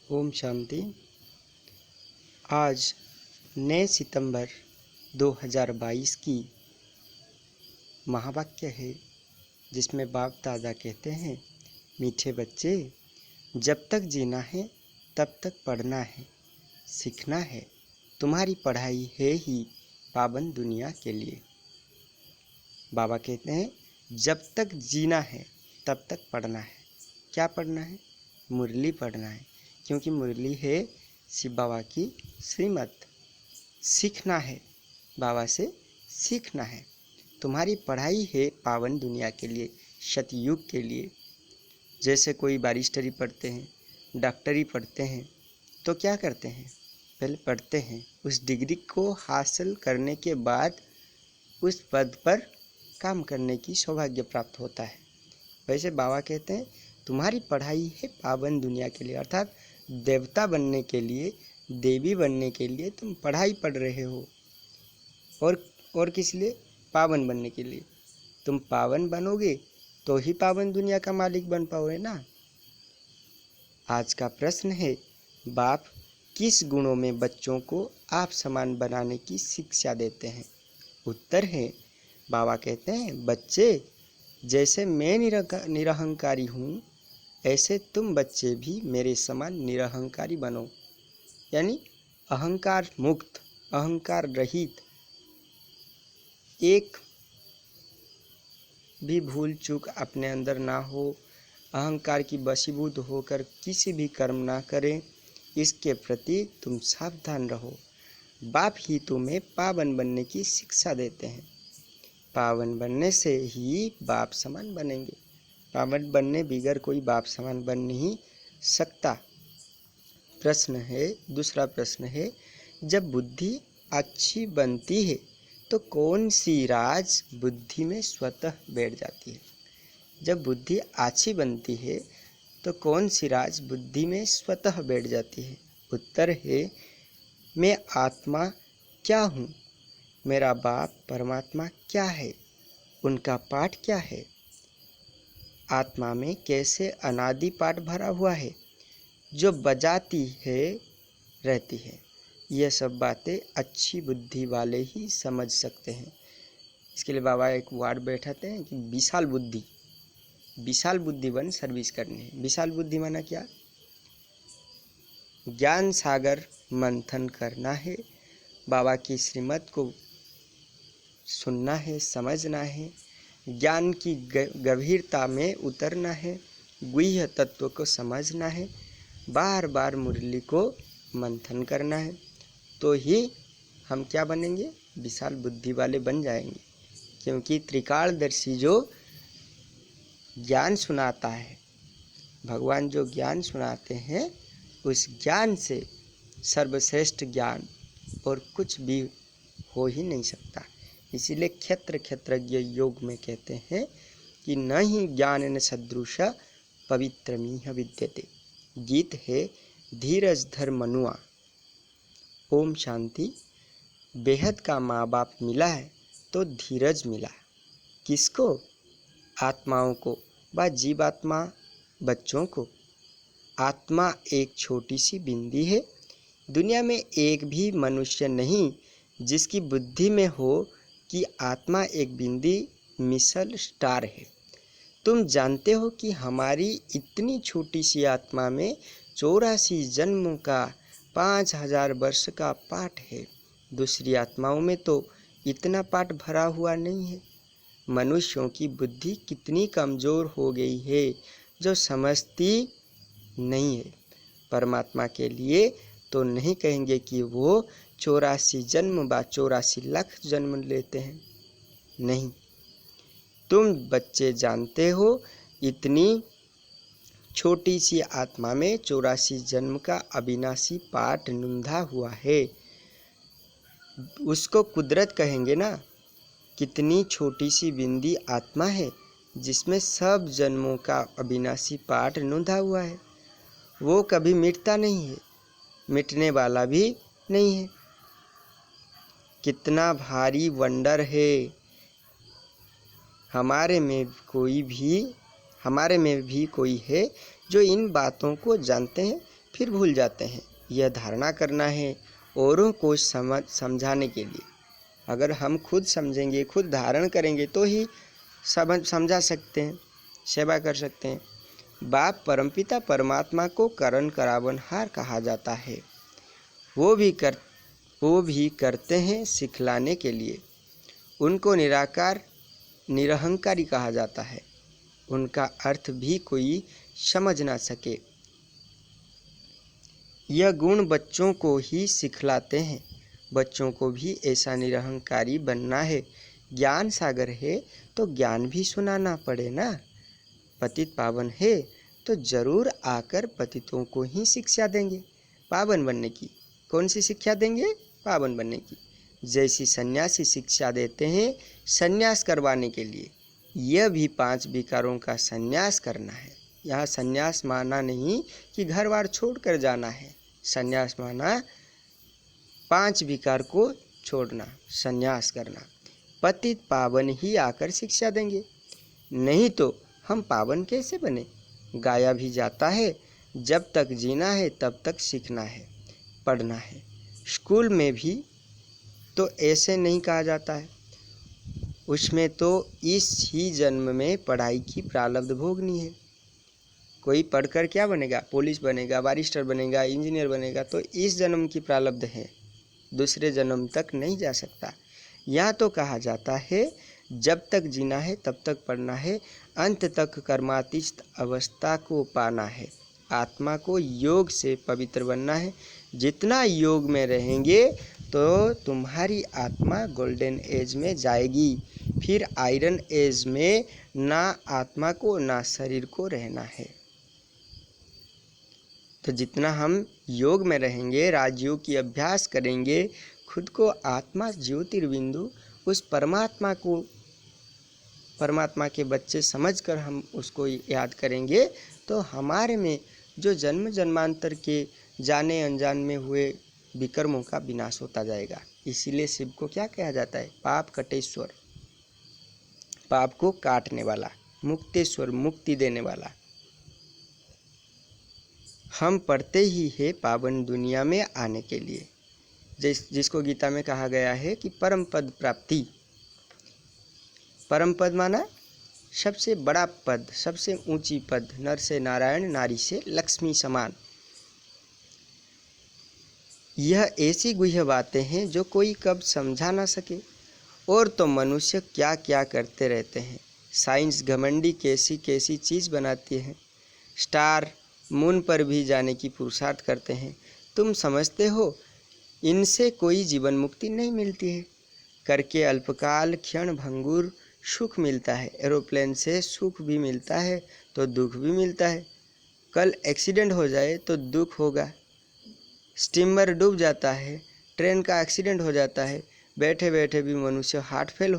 ओम शांति। आज 9 सितंबर 2022 की महावाक्य है, जिसमें बाप दादा कहते हैं, मीठे बच्चे, जब तक जीना है तब तक पढ़ना है, सीखना है। तुम्हारी पढ़ाई है ही पावन दुनिया के लिए। बाबा कहते हैं, जब तक जीना है तब तक पढ़ना है। क्या पढ़ना है? मुरली पढ़ना है, क्योंकि मुरली है शिव बाबा की श्रीमत। सीखना है, बाबा से सीखना है। तुम्हारी पढ़ाई है पावन दुनिया के लिए, सतयुग के लिए। जैसे कोई बारिस्टरी पढ़ते हैं, डॉक्टरी पढ़ते हैं, तो क्या करते हैं? पहले पढ़ते हैं, उस डिग्री को हासिल करने के बाद उस पद पर काम करने की सौभाग्य प्राप्त होता है। वैसे बाबा कहते हैं, तुम्हारी पढ़ाई है पावन दुनिया के लिए, अर्थात देवता बनने के लिए, देवी बनने के लिए तुम पढ़ाई पढ़ रहे हो। और किस लिए? पावन बनने के लिए। तुम पावन बनोगे तो ही पावन दुनिया का मालिक बन पाओगे ना। आज का प्रश्न है, बाप किस गुणों में बच्चों को आप समान बनाने की शिक्षा देते हैं? उत्तर है, बाबा कहते हैं, बच्चे, जैसे मैं निरहंकारी हूँ, ऐसे तुम बच्चे भी मेरे समान निरहंकारी बनो। यानी अहंकार मुक्त, अहंकार रहित। एक भी भूल चूक अपने अंदर ना हो, अहंकार की वशीभूत होकर किसी भी कर्म ना करें, इसके प्रति तुम सावधान रहो। बाप ही तुम्हें पावन बनने की शिक्षा देते हैं। पावन बनने से ही बाप समान बनेंगे। पावन बनने बिगर कोई बाप समान बन नहीं सकता। दूसरा प्रश्न है, जब बुद्धि अच्छी बनती है तो कौन सी राज बुद्धि में स्वतः बैठ जाती है? जब बुद्धि अच्छी बनती है तो कौन सी राज बुद्धि में स्वतः बैठ जाती है? उत्तर है, मैं आत्मा क्या हूँ, मेरा बाप परमात्मा क्या है, उनका पाठ क्या है, आत्मा में कैसे अनादि पाठ भरा हुआ है, जो बजाती है रहती है। यह सब बातें अच्छी बुद्धि वाले ही समझ सकते हैं। इसके लिए बाबा एक वार्ड बैठाते हैं कि विशाल बुद्धि बन सर्विस करनी है। विशाल बुद्धि माना क्या? ज्ञान सागर मंथन करना है, बाबा की श्रीमत को सुनना है, समझना है, ज्ञान की गंभीरता में उतरना है, गुह्य तत्व को समझना है, बार बार मुरली को मंथन करना है, तो ही हम क्या बनेंगे? विशाल बुद्धि वाले बन जाएंगे। क्योंकि त्रिकालदर्शी जो ज्ञान सुनाता है, भगवान जो ज्ञान सुनाते हैं, उस ज्ञान से सर्वश्रेष्ठ ज्ञान और कुछ भी हो ही नहीं सकता। इसीलिए क्षेत्रज्ञ योग में कहते हैं कि न ही ज्ञान न सदृश पवित्रमिह विद्यते। गीत है, धीरज धर मनुआ। ओम शांति। बेहद का माँ बाप मिला है तो धीरज मिला। किसको? आत्माओं को व जीवात्मा बच्चों को। आत्मा एक छोटी सी बिंदी है। दुनिया में एक भी मनुष्य नहीं जिसकी बुद्धि में हो कि आत्मा एक बिंदी मिसल स्टार है। तुम जानते हो कि हमारी इतनी छोटी सी आत्मा में 84 जन्मों का 5000 वर्ष का पाठ है। दूसरी आत्माओं में तो इतना पाठ भरा हुआ नहीं है। मनुष्यों की बुद्धि कितनी कमज़ोर हो गई है, जो समझती नहीं है। परमात्मा के लिए तो नहीं कहेंगे कि वो 84 जन्म व 84 लाख जन्म लेते हैं। नहीं, तुम बच्चे जानते हो, इतनी छोटी सी आत्मा में 84 जन्म का अविनाशी पाठ नुंधा हुआ है। उसको कुदरत कहेंगे ना। कितनी छोटी सी बिंदी आत्मा है जिसमें सब जन्मों का अविनाशी पाठ नुंधा हुआ है। वो कभी मिटता नहीं है, मिटने वाला भी नहीं है। कितना भारी वंडर है। हमारे में भी कोई है जो इन बातों को जानते हैं, फिर भूल जाते हैं। यह धारणा करना है औरों को समझाने के लिए। अगर हम खुद समझेंगे, खुद धारण करेंगे तो ही समझा सकते हैं, सेवा कर सकते हैं। बाप परमपिता परमात्मा को करण करावनहार कहा जाता है। वो भी करते हैं सिखलाने के लिए। उनको निराकार निरहंकारी कहा जाता है। उनका अर्थ भी कोई समझ ना सके। यह गुण बच्चों को ही सिखलाते हैं। बच्चों को भी ऐसा निरहंकारी बनना है। ज्ञान सागर है तो ज्ञान भी सुनाना पड़े ना। पतित पावन है तो जरूर आकर पतितों को ही शिक्षा देंगे पावन बनने की। कौन सी शिक्षा देंगे? पावन बनने की। जैसी सन्यासी शिक्षा देते हैं सन्यास करवाने के लिए, यह भी 5 विकारों का सन्यास करना है। यहाँ सन्यास माना नहीं कि घर बार छोड़ कर जाना है। सन्यास माना 5 विकार को छोड़ना, सन्यास करना। पतित पावन ही आकर शिक्षा देंगे, नहीं तो हम पावन कैसे बने? गाया भी जाता है, जब तक जीना है तब तक सीखना है, पढ़ना है। स्कूल में भी तो ऐसे नहीं कहा जाता है। उसमें तो इस ही जन्म में पढ़ाई की प्रारब्ध भोगनी है। कोई पढ़कर क्या बनेगा? पुलिस बनेगा, बारिस्टर बनेगा, इंजीनियर बनेगा, तो इस जन्म की प्रारब्ध है, दूसरे जन्म तक नहीं जा सकता। यहाँ तो कहा जाता है जब तक जीना है तब तक पढ़ना है, अंत तक कर्मातीत अवस्था को पाना है, आत्मा को योग से पवित्र बनना है। जितना योग में रहेंगे तो तुम्हारी आत्मा गोल्डन एज में जाएगी। फिर आयरन एज में ना आत्मा को ना शरीर को रहना है। तो जितना हम योग में रहेंगे, राजयोग की अभ्यास करेंगे, खुद को आत्मा ज्योतिर्बिंदु उस परमात्मा के बच्चे समझकर हम उसको याद करेंगे, तो हमारे में जो जन्म जन्मांतर के जाने अनजान में हुए विकर्मों का विनाश होता जाएगा। इसीलिए शिव को क्या कहा जाता है? पाप कटेश्वर, पाप को काटने वाला, मुक्तेश्वर, मुक्ति देने वाला। हम पढ़ते ही है पावन दुनिया में आने के लिए, जिसको गीता में कहा गया है कि परम पद प्राप्ति। परम पद माना सबसे बड़ा पद, सबसे ऊंची पद, नर से नारायण, नारी से लक्ष्मी समान। यह ऐसी गुह्य बातें हैं जो कोई कब समझा ना सके। और तो मनुष्य क्या क्या करते रहते हैं। साइंस घमंडी कैसी कैसी चीज़ बनाती है। स्टार मून पर भी जाने की पुरुषार्थ करते हैं। तुम समझते हो इनसे कोई जीवन मुक्ति नहीं मिलती है। करके अल्पकाल क्षण भंगुर सुख मिलता है। एरोप्लेन से सुख भी मिलता है तो दुख भी मिलता है। कल एक्सीडेंट हो जाए तो दुख होगा। स्टीमर डूब जाता है, ट्रेन का एक्सीडेंट हो जाता है, बैठे बैठे भी मनुष्य हार्ट फेल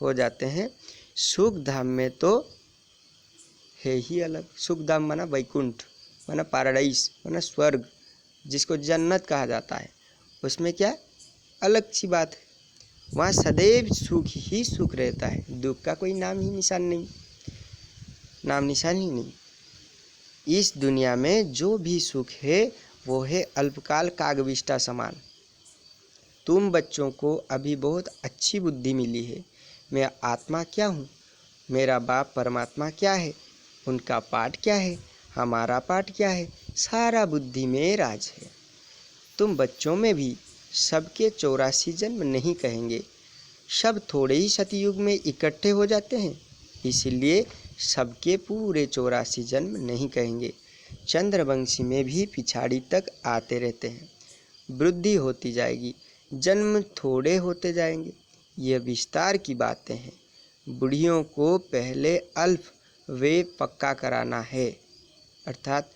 हो जाते हैं। सुख धाम में तो है ही अलग। सुख धाम माना वैकुंठ, माना पैराडाइज, माना स्वर्ग, जिसको जन्नत कहा जाता है। उसमें क्या अलग सी बात है। वहाँ सदैव सुख ही सुख रहता है, दुख का कोई नाम ही निशान नहीं, नाम निशान ही नहीं। इस दुनिया में जो भी सुख है वो है अल्पकाल कागविष्टा समान। तुम बच्चों को अभी बहुत अच्छी बुद्धि मिली है। मैं आत्मा क्या हूँ, मेरा बाप परमात्मा क्या है, उनका पाठ क्या है, हमारा पाठ क्या है, सारा बुद्धि में राज है। तुम बच्चों में भी सबके 84 जन्म नहीं कहेंगे। सब थोड़े ही सतयुग में इकट्ठे हो जाते हैं, इसलिए सबके पूरे 84 जन्म नहीं कहेंगे। चंद्रवंशी में भी पिछाड़ी तक आते रहते हैं। वृद्धि होती जाएगी, जन्म थोड़े होते जाएंगे। ये विस्तार की बातें हैं। बूढ़ियों को पहले अल्फ वे पक्का कराना है, अर्थात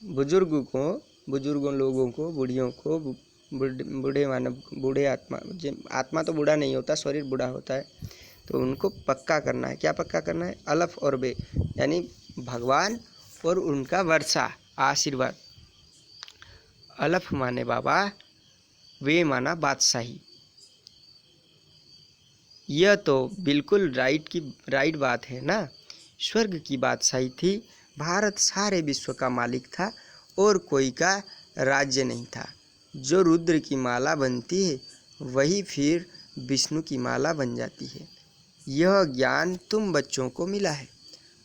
बुजुर्गों लोगों को, बूढ़ियों को, बूढ़े मानव, बूढ़े आत्मा तो बूढ़ा नहीं होता, शरीर बूढ़ा होता है, तो उनको पक्का करना है। क्या पक्का करना है? अलफ और बे, यानी भगवान और उनका वर्षा, आशीर्वाद। अलफ माने बाबा, वे माना बादशाही। यह तो बिल्कुल राइट बात है ना। स्वर्ग की बादशाही थी, भारत सारे विश्व का मालिक था और कोई का राज्य नहीं था। जो रुद्र की माला बनती है वही फिर विष्णु की माला बन जाती है। यह ज्ञान तुम बच्चों को मिला है।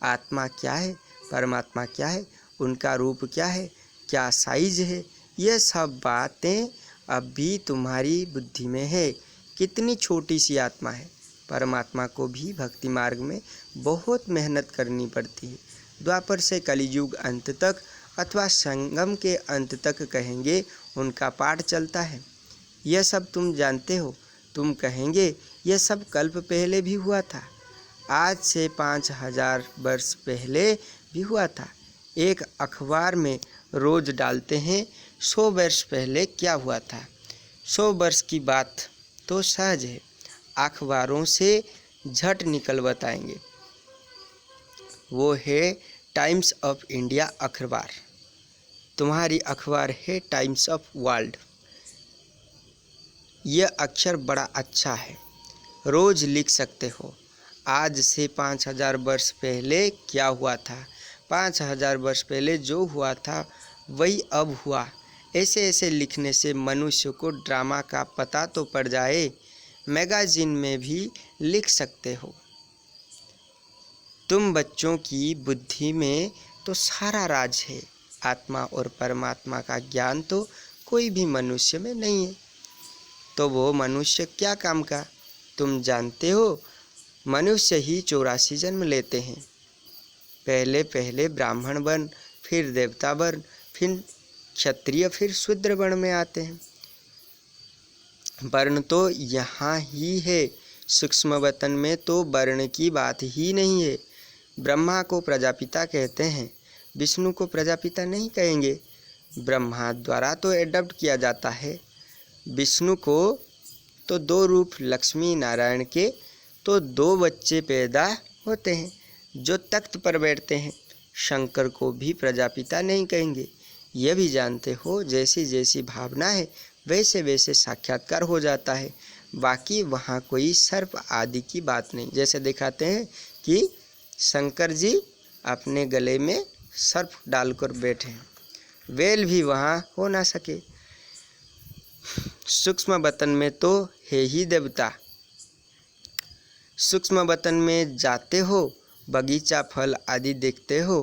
आत्मा क्या है, परमात्मा क्या है, उनका रूप क्या है, क्या साइज है, यह सब बातें अभी तुम्हारी बुद्धि में है। कितनी छोटी सी आत्मा है। परमात्मा को भी भक्ति मार्ग में बहुत मेहनत करनी पड़ती है। द्वापर से कलियुग अंत तक अथवा संगम के अंत तक कहेंगे उनका पाठ चलता है। यह सब तुम जानते हो। तुम कहेंगे यह सब कल्प पहले भी हुआ था, आज से 5000 वर्ष पहले भी हुआ था। एक अखबार में रोज डालते हैं 100 वर्ष पहले क्या हुआ था। 100 वर्ष की बात तो सहज है, अखबारों से झट निकल बताएंगे। वो है टाइम्स ऑफ इंडिया अखबार। तुम्हारी अखबार है टाइम्स ऑफ वर्ल्ड। यह अक्षर बड़ा अच्छा है, रोज लिख सकते हो। आज से 5000 वर्ष पहले क्या हुआ था, 5000 वर्ष पहले जो हुआ था वही अब हुआ। ऐसे ऐसे लिखने से मनुष्य को ड्रामा का पता तो पड़ जाए। मैगजीन में भी लिख सकते हो। तुम बच्चों की बुद्धि में तो सारा राज है। आत्मा और परमात्मा का ज्ञान तो कोई भी मनुष्य में नहीं है। तो वो मनुष्य क्या काम का, तुम जानते हो। मनुष्य ही 84 जन्म लेते हैं। पहले पहले ब्राह्मण वर्ण, फिर देवता वर्ण, फिर क्षत्रिय, फिर शूद्र वर्ण में आते हैं। वर्ण तो यहाँ ही है। सूक्ष्म वतन में तो वर्ण की बात ही नहीं है। ब्रह्मा को प्रजापिता कहते हैं, विष्णु को प्रजापिता नहीं कहेंगे। ब्रह्मा द्वारा तो एडॉप्ट किया जाता है। विष्णु को तो 2 रूप लक्ष्मी नारायण के तो 2 बच्चे पैदा होते हैं जो तख्त पर बैठते हैं। शंकर को भी प्रजापिता नहीं कहेंगे। यह भी जानते हो जैसी जैसी भावना है वैसे वैसे साक्षात्कार हो जाता है। बाकी वहाँ कोई सर्प आदि की बात नहीं। जैसे दिखाते हैं कि शंकर जी अपने गले में सर्प डालकर बैठे हैं, वेल भी वहाँ हो ना सके। सूक्ष्म वतन में तो है ही देवता। सूक्ष्म वतन में जाते हो, बगीचा फल आदि देखते हो,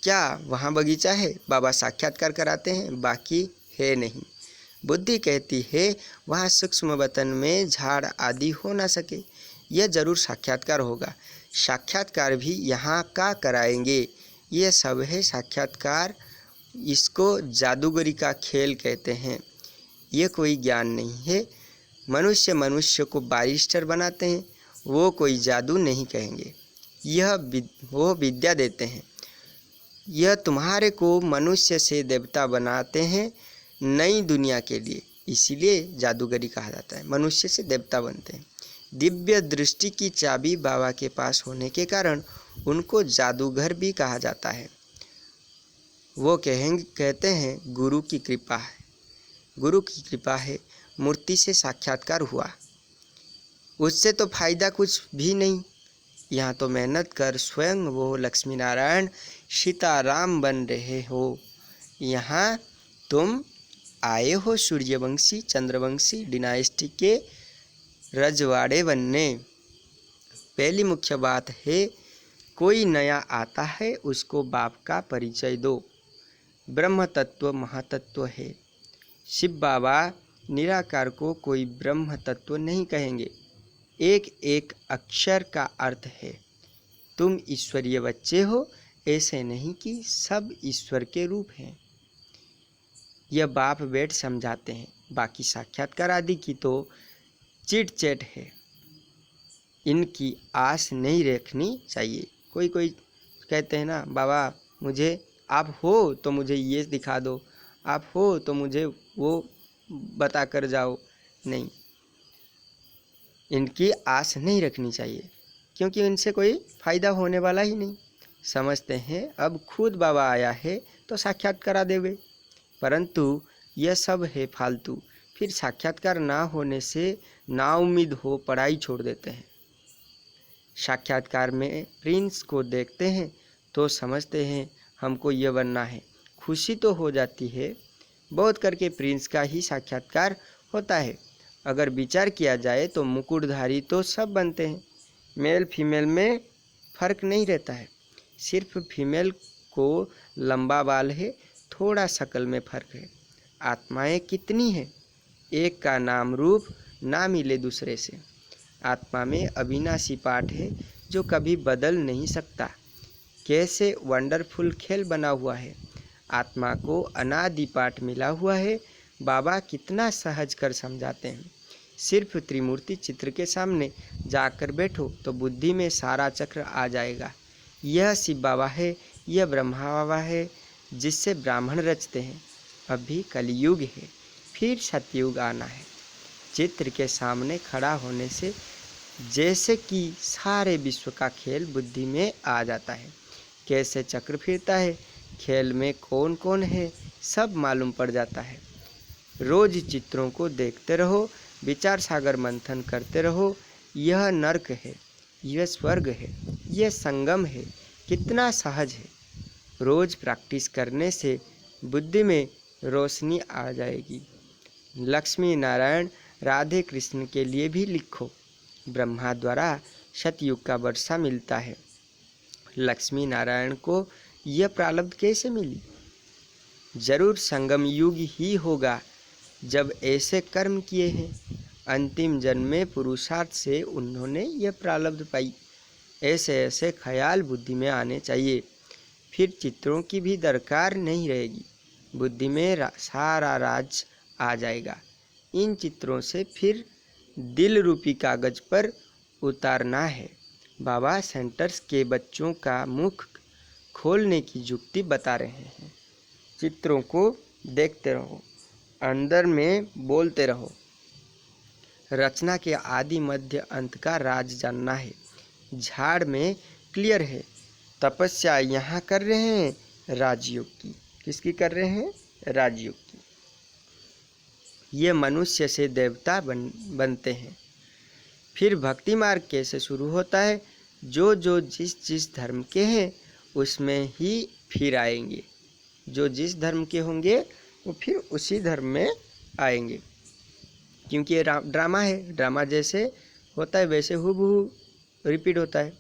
क्या वहाँ बगीचा है? बाबा साक्षात्कार कराते हैं, बाकी है नहीं। बुद्धि कहती है वहाँ सूक्ष्म वतन में झाड़ आदि हो ना सके, यह जरूर साक्षात्कार होगा। साक्षात्कार भी यहाँ का कराएंगे। यह सब है साक्षात्कार। इसको जादूगरी का खेल कहते हैं। यह कोई ज्ञान नहीं है। मनुष्य मनुष्य को बैरिस्टर बनाते हैं, वो कोई जादू नहीं कहेंगे। वो विद्या देते हैं। यह तुम्हारे को मनुष्य से देवता बनाते हैं नई दुनिया के लिए, इसीलिए जादूगरी कहा जाता है। मनुष्य से देवता बनते हैं। दिव्य दृष्टि की चाबी बाबा के पास होने के कारण उनको जादूगर भी कहा जाता है। वो कहते हैं गुरु की कृपा है, गुरु की कृपा है, मूर्ति से साक्षात्कार हुआ, उससे तो फायदा कुछ भी नहीं। यहाँ तो मेहनत कर स्वयं वो लक्ष्मी नारायण सीताराम बन रहे हो। यहाँ तुम आए हो सूर्यवंशी चंद्रवंशी डिनाइस्टी के रजवाड़े बनने। पहली मुख्य बात है, कोई नया आता है उसको बाप का परिचय दो। ब्रह्म तत्व महातत्व है। शिव बाबा निराकार को कोई ब्रह्म तत्व नहीं कहेंगे। एक एक अक्षर का अर्थ है। तुम ईश्वरीय बच्चे हो, ऐसे नहीं कि सब ईश्वर के रूप हैं। यह बाप बैठ समझाते हैं। बाकी साक्षात्कार आदि की तो चिट चैट है, इनकी आस नहीं रखनी चाहिए। कोई कोई कहते हैं ना, बाबा मुझे आप हो तो मुझे ये दिखा दो, आप हो तो मुझे वो बता कर जाओ। नहीं, इनकी आस नहीं रखनी चाहिए, क्योंकि इनसे कोई फायदा होने वाला ही नहीं। समझते हैं अब खुद बाबा आया है तो साक्षात्कार करा देवे, परंतु यह सब है फालतू। फिर साक्षात्कार ना होने से नाउम्मीद हो पढ़ाई छोड़ देते हैं। साक्षात्कार में प्रिंस को देखते हैं तो समझते हैं हमको यह बनना है। खुशी तो हो जाती है, बहुत करके प्रिंस का ही साक्षात्कार होता है। अगर विचार किया जाए तो मुकुटधारी तो सब बनते हैं, मेल फीमेल में फर्क नहीं रहता है। सिर्फ फीमेल को लंबा बाल है, थोड़ा शक्ल में फर्क है। आत्माएं कितनी हैं, एक का नाम रूप ना मिले दूसरे से। आत्मा में अविनाशी पाठ है जो कभी बदल नहीं सकता। कैसे वंडरफुल खेल बना हुआ है, आत्मा को अनादि पाठ मिला हुआ है। बाबा कितना सहज कर समझाते हैं। सिर्फ त्रिमूर्ति चित्र के सामने जाकर बैठो तो बुद्धि में सारा चक्र आ जाएगा। यह शिव बाबा है, यह ब्रह्मा बाबा है जिससे ब्राह्मण रचते हैं। अभी कलयुग है, फिर सतयुग आना है। चित्र के सामने खड़ा होने से जैसे कि सारे विश्व का खेल बुद्धि में आ जाता है। कैसे चक्र फिरता है, खेल में कौन कौन है, सब मालूम पड़ जाता है। रोज चित्रों को देखते रहो, विचार सागर मंथन करते रहो। यह नर्क है, यह स्वर्ग है, यह संगम है, कितना सहज है। रोज प्रैक्टिस करने से बुद्धि में रोशनी आ जाएगी। लक्ष्मी नारायण राधे कृष्ण के लिए भी लिखो। ब्रह्मा द्वारा सतयुग का वर्षा मिलता है, लक्ष्मी नारायण को यह प्रारब्ध कैसे मिली? जरूर संगम युग ही होगा जब ऐसे कर्म किए हैं। अंतिम जन्म में पुरुषार्थ से उन्होंने यह प्रारब्ध पाई। ऐसे ऐसे ख्याल बुद्धि में आने चाहिए, फिर चित्रों की भी दरकार नहीं रहेगी। बुद्धि में सारा राज आ जाएगा। इन चित्रों से फिर दिल रूपी कागज पर उतारना है। बाबा सेंटर्स के बच्चों का मुख खोलने की युक्ति बता रहे हैं। चित्रों को देखते रहो, अंदर में बोलते रहो। रचना के आदि मध्य अंत का राज जानना है। झाड़ में क्लियर है। तपस्या यहाँ कर रहे हैं राजयोग की। किसकी कर रहे हैं? राजयोग की। ये मनुष्य से देवता बनते हैं। फिर भक्ति मार्ग कैसे शुरू होता है? जो जो जिस जिस धर्म के हैं उसमें ही फिर आएंगे। जो जिस धर्म के होंगे वो फिर उसी धर्म में आएंगे, क्योंकि ये ड्रामा है। ड्रामा जैसे होता है वैसे हूबहू रिपीट होता है।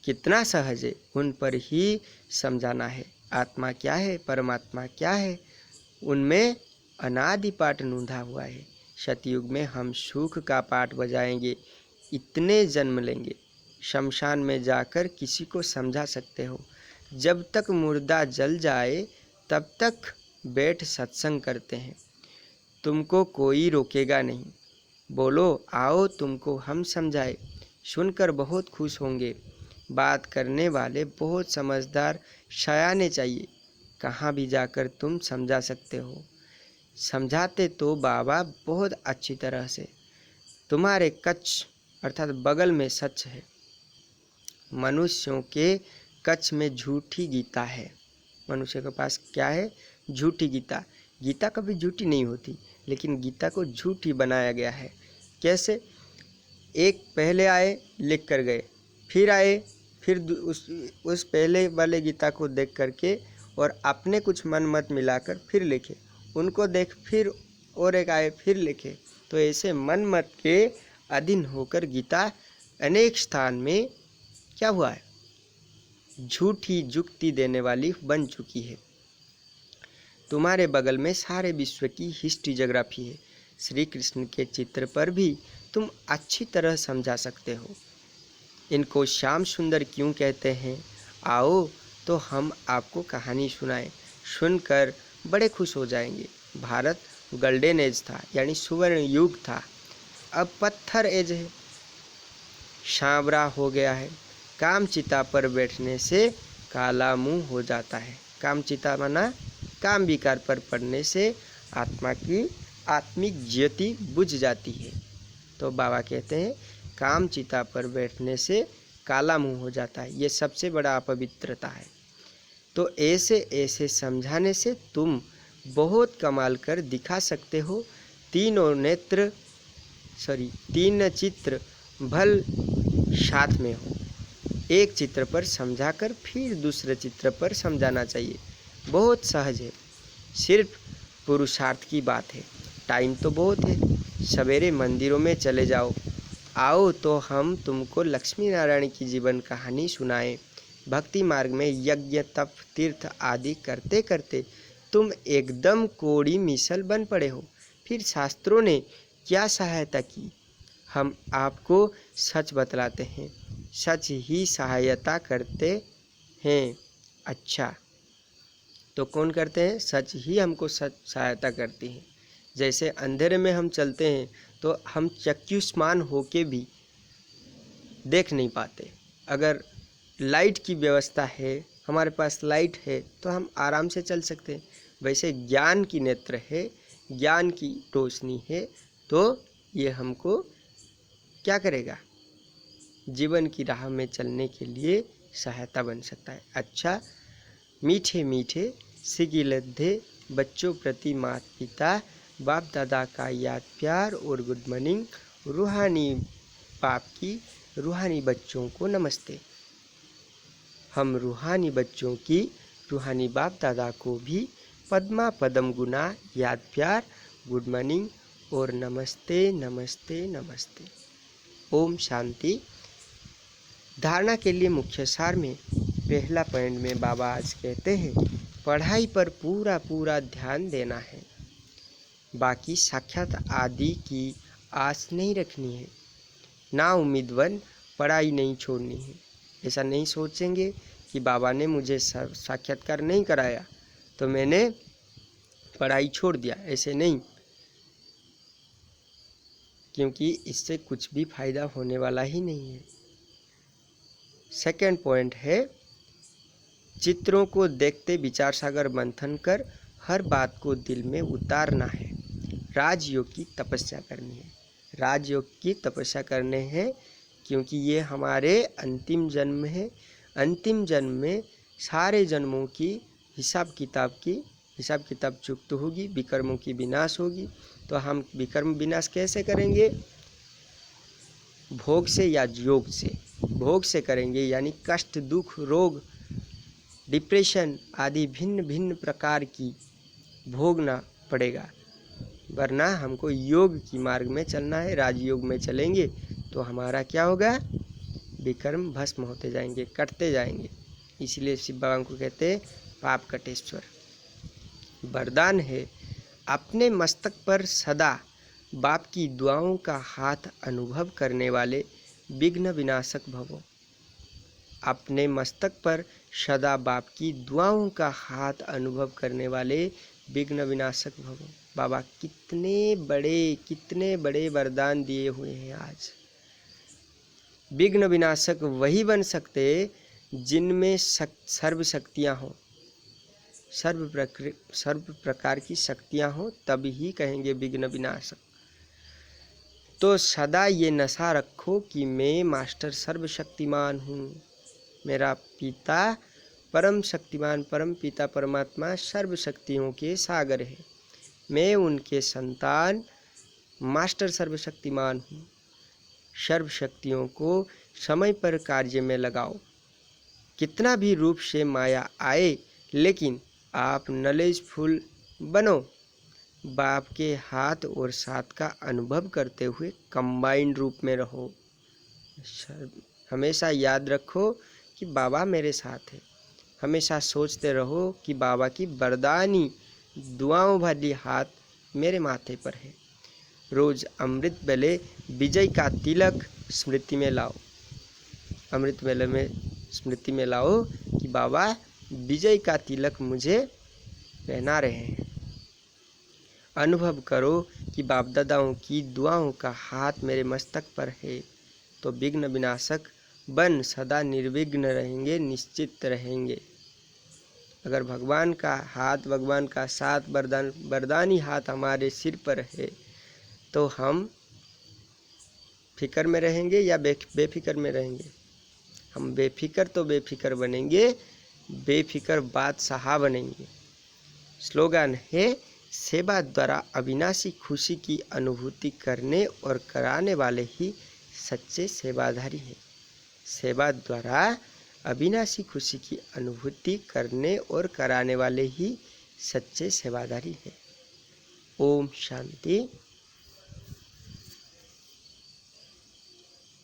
कितना सहज है, उन पर ही समझाना है। आत्मा क्या है, परमात्मा क्या है, उनमें अनादि पाठ नूंधा हुआ है। सतयुग में हम सुख का पाठ बजाएंगे, इतने जन्म लेंगे। शमशान में जाकर किसी को समझा सकते हो। जब तक मुर्दा जल जाए तब तक बैठ सत्संग करते हैं। तुमको कोई रोकेगा नहीं। बोलो आओ तुमको हम समझाए, सुनकर बहुत खुश होंगे। बात करने वाले बहुत समझदार शयाने चाहिए। कहाँ भी जाकर तुम समझा सकते हो। समझाते तो बाबा बहुत अच्छी तरह से। तुम्हारे कच्छ अर्थात बगल में सच है। मनुष्यों के कच्छ में झूठी गीता है। मनुष्य के पास क्या है? झूठी गीता। गीता कभी झूठी नहीं होती, लेकिन गीता को झूठी बनाया गया है। कैसे? एक पहले आए लिख कर गए, फिर आए, फिर उस पहले वाले गीता को देख करके और अपने कुछ मन मत मिलाकर फिर लिखे। उनको देख फिर और एक आए फिर लिखे। तो ऐसे मन मत के अधीन होकर गीता अनेक स्थान में क्या हुआ है? झूठी जुक्ति देने वाली बन चुकी है। तुम्हारे बगल में सारे विश्व की हिस्ट्री ज्योग्राफी है। श्री कृष्ण के चित्र पर भी तुम अच्छी तरह समझा सकते हो। इनको श्याम सुंदर क्यों कहते हैं? आओ तो हम आपको कहानी सुनाएं। सुनकर बड़े खुश हो जाएंगे। भारत गोल्डन एज था, यानी सुवर्ण युग था। अब पत्थर एज है, सांवरा हो गया है। कामचिता पर बैठने से काला मुंह हो जाता है। कामचिता माना काम विकार पर पड़ने से आत्मा की आत्मिक ज्योति बुझ जाती है। तो बाबा कहते हैं कामचिता पर बैठने से काला मुंह हो जाता है। ये सबसे बड़ा अपवित्रता है। तो ऐसे ऐसे समझाने से तुम बहुत कमाल कर दिखा सकते हो। तीन चित्र भल साथ में हो। एक चित्र पर समझाकर फिर दूसरे चित्र पर समझाना चाहिए। बहुत सहज है, सिर्फ पुरुषार्थ की बात है। टाइम तो बहुत है, सवेरे मंदिरों में चले जाओ। आओ तो हम तुमको लक्ष्मी नारायण की जीवन कहानी सुनाएं। भक्ति मार्ग में यज्ञ तप तीर्थ आदि करते करते तुम एकदम कोड़ी मिसल बन पड़े हो। फिर शास्त्रों ने क्या सहायता की? हम आपको सच बतलाते हैं, सच ही सहायता करते हैं। अच्छा, तो कौन करते हैं? सच ही हमको सच सहायता करती है। जैसे अंधेरे में हम चलते हैं तो हम चक्षुष्मान होके भी देख नहीं पाते। अगर लाइट की व्यवस्था है, हमारे पास लाइट है, तो हम आराम से चल सकते हैं। वैसे ज्ञान की नेत्र है, ज्ञान की रोशनी है, तो ये हमको क्या करेगा? जीवन की राह में चलने के लिए सहायता बन सकता है। अच्छा, मीठे मीठे सिगिलद्धे बच्चों प्रति माता पिता बाप दादा का याद प्यार और गुड मॉर्निंग। रूहानी बाप की रूहानी बच्चों को नमस्ते। हम रूहानी बच्चों की रूहानी बाप दादा को भी पद्मा पदम गुना याद प्यार, गुड मॉर्निंग और नमस्ते नमस्ते नमस्ते। ओम शांति। धारणा के लिए मुख्य सार में पहला पॉइंट में बाबा आज कहते हैं, पढ़ाई पर पूरा पूरा ध्यान देना है, बाकी साक्षात आदि की आस नहीं रखनी है। ना उम्मीदवन पढ़ाई नहीं छोड़नी है। ऐसा नहीं सोचेंगे कि बाबा ने मुझे साक्षात्कार नहीं कराया तो मैंने पढ़ाई छोड़ दिया, ऐसे नहीं, क्योंकि इससे कुछ भी फायदा होने वाला ही नहीं है। सेकंड पॉइंट है, चित्रों को देखते विचार सागर मंथन कर हर बात को दिल में उतारना है। राजयोग की तपस्या करनी है। राजयोग की तपस्या करने हैं, क्योंकि ये हमारे अंतिम जन्म है। अंतिम जन्म में सारे जन्मों की हिसाब किताब चुकत होगी, विकर्मों की विनाश होगी। तो हम विकर्म विनाश कैसे करेंगे? भोग से या योग से। भोग से करेंगे, यानी कष्ट, दुख, रोग, डिप्रेशन आदि भिन्न भिन्न प्रकार की भोगना पड़ेगा। वरना हमको योग की मार्ग में चलना है। राजयोग में चलेंगे तो हमारा क्या होगा? विकर्म भस्म होते जाएंगे, कटते जाएंगे। इसलिए शिव बाबा को कहते हैं पाप कटेश्वर। वरदान है, अपने मस्तक पर सदा बाप की दुआओं का हाथ अनुभव करने वाले विघ्न विनाशक भवो। अपने मस्तक पर सदा बाप की दुआओं का हाथ अनुभव करने वाले विघ्न विनाशक भवो। बाबा कितने बड़े वरदान दिए हुए हैं आज। विघ्न विनाशक वही बन सकते जिनमें सर्व शक्तियाँ हों, सर्व प्रकार की शक्तियाँ हों, तभी ही कहेंगे विघ्न विनाशक। तो सदा ये नशा रखो कि मैं मास्टर सर्वशक्तिमान हूँ। मेरा पिता परम शक्तिमान, परम पिता परमात्मा सर्व शक्तियों के सागर है। मैं उनके संतान मास्टर सर्वशक्तिमान हूँ। सर्व शक्तियों को समय पर कार्य में लगाओ। कितना भी रूप से माया आए, लेकिन आप नॉलेजफुल बनो। बाप के हाथ और साथ का अनुभव करते हुए कंबाइंड रूप में रहो। हमेशा याद रखो कि बाबा मेरे साथ है। हमेशा सोचते रहो कि बाबा की वरदानी दुआओं भरी हाथ मेरे माथे पर है। रोज अमृत बेले विजय का तिलक स्मृति में लाओ। अमृत बेले में स्मृति में लाओ कि बाबा विजय का तिलक मुझे पहना रहे हैं। अनुभव करो कि बाप दादाओं की दुआओं का हाथ मेरे मस्तक पर है, तो विघ्न विनाशक बन सदा निर्विघ्न रहेंगे, निश्चित रहेंगे। अगर भगवान का हाथ, भगवान का साथ, वरदानी हाथ हमारे सिर पर है, तो हम फिक्र में रहेंगे या बेफिक्र में रहेंगे? हम बेफिक्र बनेंगे, बेफिक्र बादशाह बनेंगे। स्लोगन है, सेवा द्वारा अविनाशी खुशी की अनुभूति करने और कराने वाले ही सच्चे सेवाधारी हैं। सेवा द्वारा अविनाशी खुशी की अनुभूति करने और कराने वाले ही सच्चे सेवादारी हैं। ओम शांति।